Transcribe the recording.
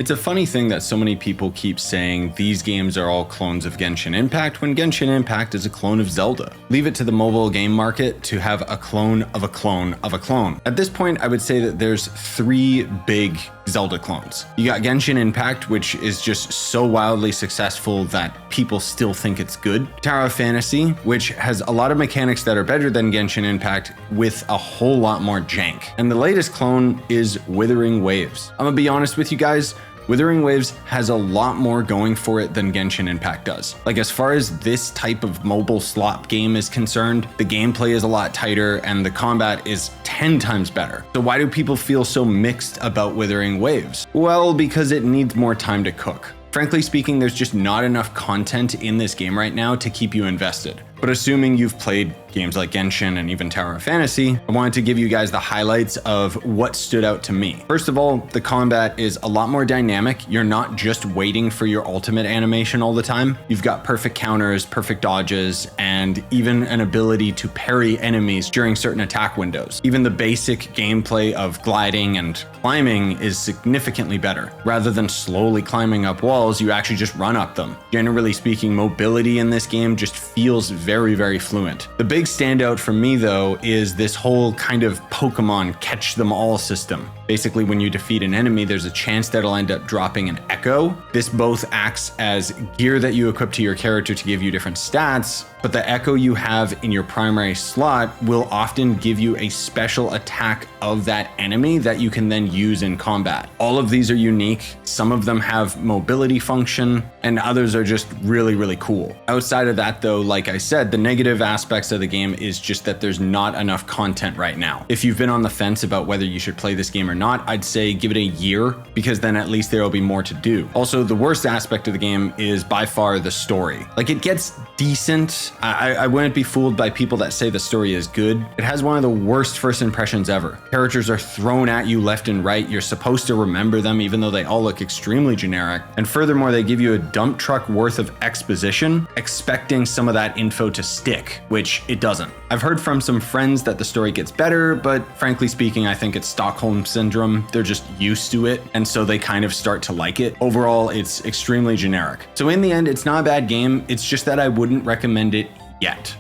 It's a funny thing that so many people keep saying these games are all clones of Genshin Impact when Genshin Impact is a clone of Zelda. Leave it to the mobile game market to have a clone of a clone of a clone. At this point, I would say that there's 3 big Zelda clones. You got Genshin Impact, which is just so wildly successful that people still think it's good. Tower of Fantasy, which has a lot of mechanics that are better than Genshin Impact with a whole lot more jank. And the latest clone is Wuthering Waves. I'm gonna be honest with you guys, Wuthering Waves has a lot more going for it than Genshin Impact does. Like, as far as this type of mobile slop game is concerned, the gameplay is a lot tighter and the combat is 10 times better. So why do people feel so mixed about Wuthering Waves? Well, because it needs more time to cook. Frankly speaking, there's just not enough content in this game right now to keep you invested. But assuming you've played games like Genshin and even Tower of Fantasy, I wanted to give you guys the highlights of what stood out to me. First of all, the combat is a lot more dynamic. You're not just waiting for your ultimate animation all the time. You've got perfect counters, perfect dodges, and even an ability to parry enemies during certain attack windows. Even the basic gameplay of gliding and climbing is significantly better. Rather than slowly climbing up walls, you actually just run up them. Generally speaking, mobility in this game just feels very, very fluent. The big standout for me, though, is this whole kind of Pokemon catch them all system. Basically, when you defeat an enemy, there's a chance that it'll end up dropping an echo. This both acts as gear that you equip to your character to give you different stats, but the echo you have in your primary slot will often give you a special attack of that enemy that you can then use in combat. All of these are unique. Some of them have mobility function, and others are just really, really cool. Outside of that, though, like I said, the negative aspects of the game is just that there's not enough content right now. If you've been on the fence about whether you should play this game or not, I'd say give it a year, because then at least there will be more to do. Also, the worst aspect of the game is by far the story. Like, it gets decent. I wouldn't be fooled by people that say the story is good. It has one of the worst first impressions ever. Characters are thrown at you left and right. You're supposed to remember them, even though they all look extremely generic. And furthermore, they give you a dump truck worth of exposition, expecting some of that info to stick, which it doesn't. I've heard from some friends that the story gets better, but frankly speaking, I think it's Stockholm Syndrome. They're just used to it, and so they kind of start to like it. Overall, it's extremely generic. So in the end, it's not a bad game. It's just that I wouldn't recommend it yet.